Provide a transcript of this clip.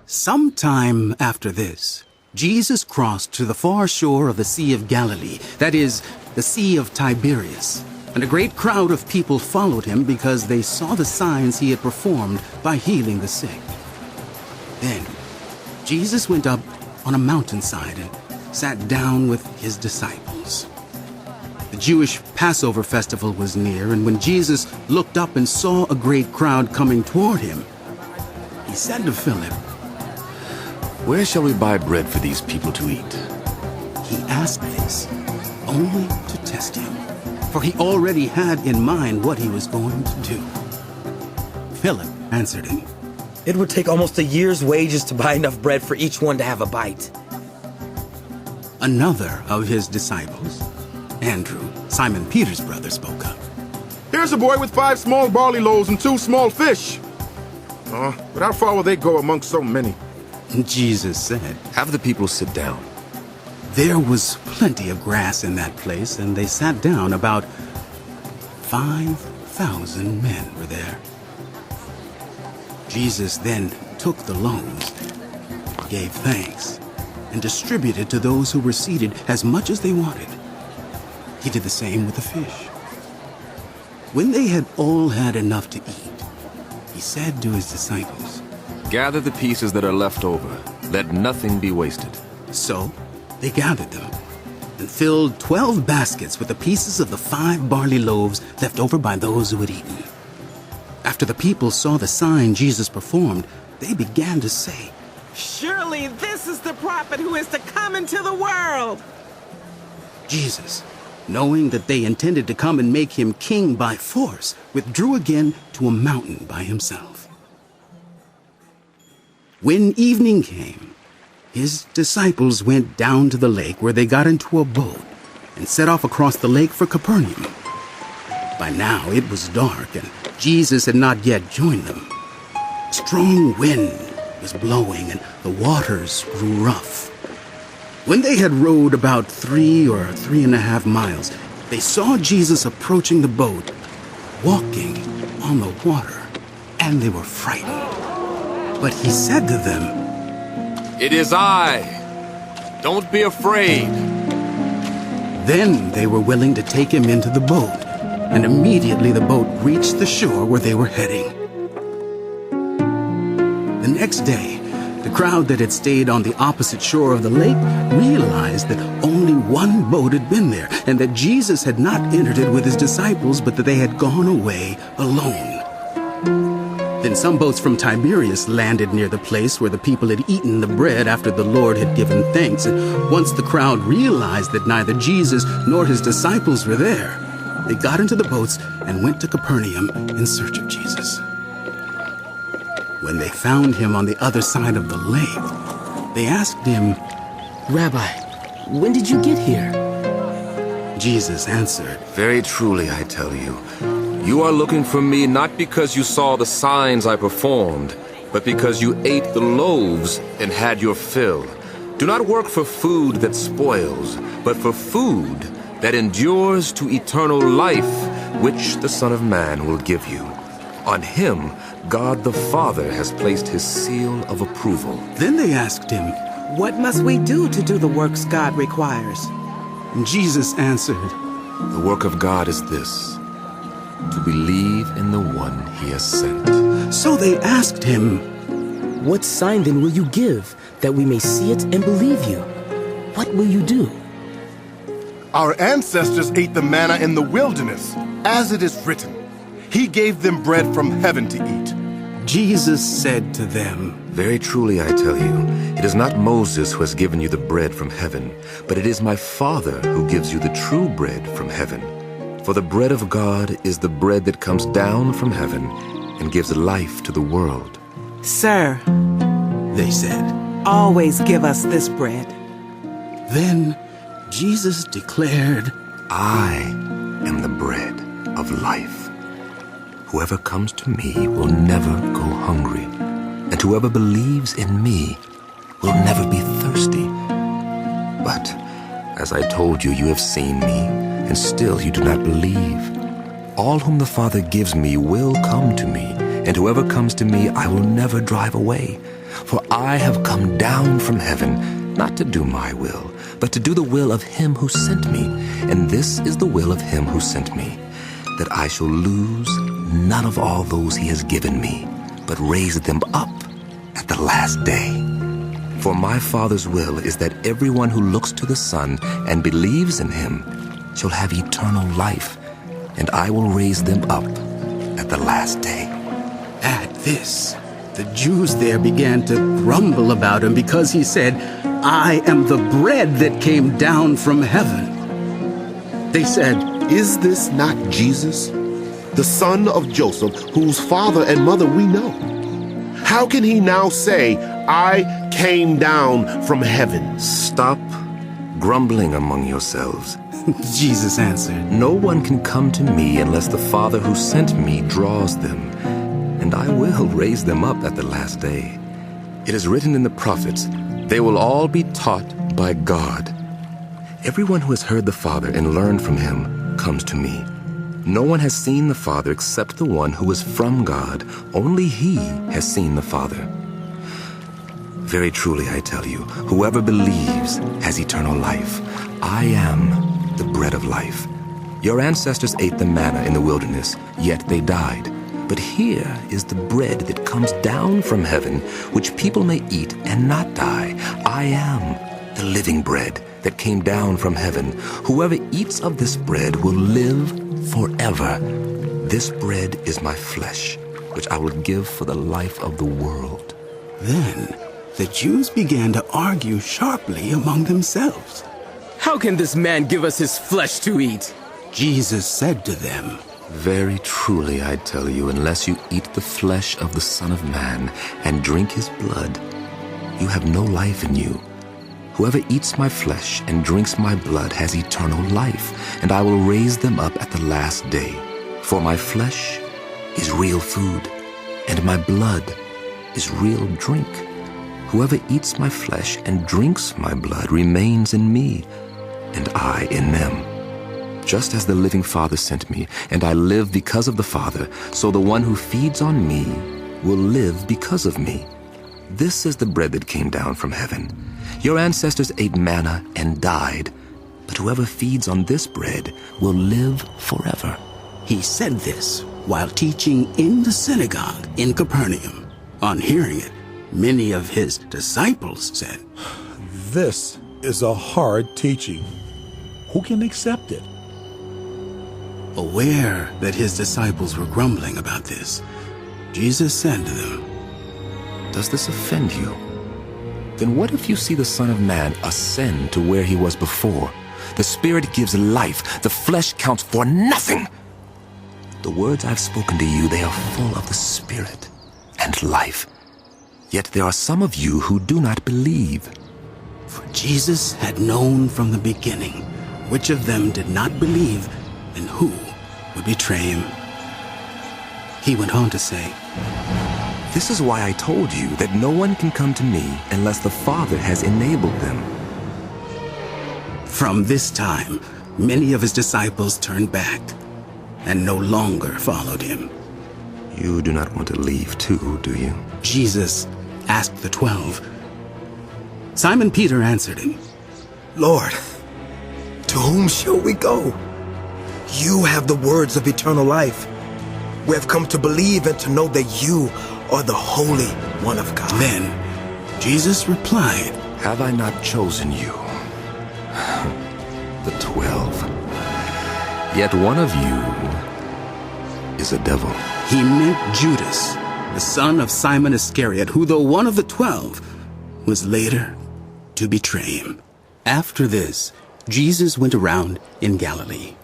Sometime after this, Jesus crossed to the far shore of the Sea of Galilee, that is, the Sea of Tiberias, and a great crowd of people followed him because they saw the signs he had performed by healing the sick. Then Jesus went up on a mountainside and sat down with his disciples. The Jewish Passover festival was near, and when Jesus looked up and saw a great crowd coming toward him, he said to Philip, "Where shall we buy bread for these people to eat?" He asked this only to test him, for he already had in mind what he was going to do. Philip answered him, "It would take almost a year's wages to buy enough bread for each one to have a bite." Another of his disciples, Andrew, Simon Peter's brother, spoke up. "Here's a boy with 5 small barley loaves and 2 small fish. But how far will they go among so many?" Jesus said, "Have the people sit down." There was plenty of grass in that place, and they sat down. About 5,000 men were there. Jesus then took the loaves, gave thanks, and distributed to those who were seated as much as they wanted. He did the same with the fish. When they had all had enough to eat, he said to his disciples, "Gather the pieces that are left over. Let nothing be wasted." So they gathered them and filled 12 baskets with the pieces of the 5 barley loaves left over by those who had eaten. After the people saw the sign Jesus performed, they began to say, "Surely this is the prophet who is to come into the world." Jesus, knowing that they intended to come and make him king by force, withdrew again to a mountain by himself. When evening came, his disciples went down to the lake, where they got into a boat and set off across the lake for Capernaum. By now it was dark, and Jesus had not yet joined them. Strong wind was blowing, and the waters grew rough. When they had rowed about 3 or 3.5 miles, they saw Jesus approaching the boat, walking on the water, and they were frightened. But he said to them, "It is I. Don't be afraid." Then they were willing to take him into the boat, and immediately the boat reached the shore where they were heading. The next day, the crowd that had stayed on the opposite shore of the lake realized that only one boat had been there, and that Jesus had not entered it with his disciples, but that they had gone away alone. Then some boats from Tiberias landed near the place where the people had eaten the bread after the Lord had given thanks. And once the crowd realized that neither Jesus nor his disciples were there, they got into the boats and went to Capernaum in search of Jesus. When they found him on the other side of the lake, they asked him, "Rabbi, when did you get here?" Jesus answered, "Very truly I tell you, you are looking for me not because you saw the signs I performed, but because you ate the loaves and had your fill. Do not work for food that spoils, but for food that endures to eternal life, which the Son of Man will give you. On him God the Father has placed his seal of approval." Then they asked him, "What must we do to do the works God requires?" and Jesus answered, The work of God is this, to believe in the one he has sent. So they asked him, "What sign then will you give, that we may see it and believe you? What will you do?" "Our ancestors ate the manna in the wilderness, as it is written. He gave them bread from heaven to eat." Jesus said to them, Very truly I tell you, it is not Moses who has given you the bread from heaven, but it is my Father who gives you the true bread from heaven. For the bread of God is the bread that comes down from heaven and gives life to the world. "Sir, they said. always give us this bread." Then Jesus declared, I am the bread of life. Whoever comes to me will never go hungry, and whoever believes in me will never be thirsty. But, as I told you, you have seen me, and still you do not believe. All whom the Father gives me will come to me, and whoever comes to me I will never drive away. For I have come down from heaven, not to do my will, but to do the will of him who sent me. And this is the will of him who sent me, that I shall lose none of all those he has given me, but raise them up at the last day. For my Father's will is that everyone who looks to the Son and believes in him shall have eternal life, and I will raise them up at the last day. At this, the Jews there began to grumble about him because he said, I am the bread that came down from heaven. They said, Is this not Jesus, the son of Joseph, whose father and mother we know? How can he now say, I came down from heaven? Stop grumbling among yourselves. Jesus answered, No one can come to me unless the Father who sent me draws them, and I will raise them up at the last day. It is written in the prophets, they will all be taught by God. Everyone who has heard the Father and learned from him comes to me. No one has seen the Father except the one who is from God. Only he has seen the Father. Very truly I tell you, whoever believes has eternal life. I am the bread of life. Your ancestors ate the manna in the wilderness, yet they died. But here is the bread that comes down from heaven, which people may eat and not die. I am the living bread that came down from heaven. Whoever eats of this bread will live forever. This bread is my flesh, which I will give for the life of the world. Then the Jews began to argue sharply among themselves. How can this man give us his flesh to eat? Jesus said to them, Very truly I tell you, unless you eat the flesh of the Son of Man and drink his blood, you have no life in you. Whoever eats my flesh and drinks my blood has eternal life, and I will raise them up at the last day. For my flesh is real food, and my blood is real drink. Whoever eats my flesh and drinks my blood remains in me, and I in them. Just as the living Father sent me, and I live because of the Father, so the one who feeds on me will live because of me. This is the bread that came down from heaven. Your ancestors ate manna and died, but whoever feeds on this bread will live forever. He said this while teaching in the synagogue in Capernaum. On hearing it, many of his disciples said, This is a hard teaching. Who can accept it? Aware that his disciples were grumbling about this, Jesus said to them, Does this offend you? Then what if you see the Son of Man ascend to where he was before? The Spirit gives life. The flesh counts for nothing. The words I've spoken to you, they are full of the Spirit and life. Yet there are some of you who do not believe. For Jesus had known from the beginning which of them did not believe and who would betray him. He went on to say, This is why I told you that no one can come to me unless the Father has enabled them. From this time, many of his disciples turned back and no longer followed him. You do not want to leave too, do you? Jesus asked the 12. Simon Peter answered him, Lord, to whom shall we go? You have the words of eternal life. We have come to believe and to know that you are the Holy One of God. Then Jesus replied, Have I not chosen you? The 12. Yet one of you is a devil. He meant Judas, the son of Simon Iscariot, who, though one of the 12, was later to betray him. After this, Jesus went around in Galilee,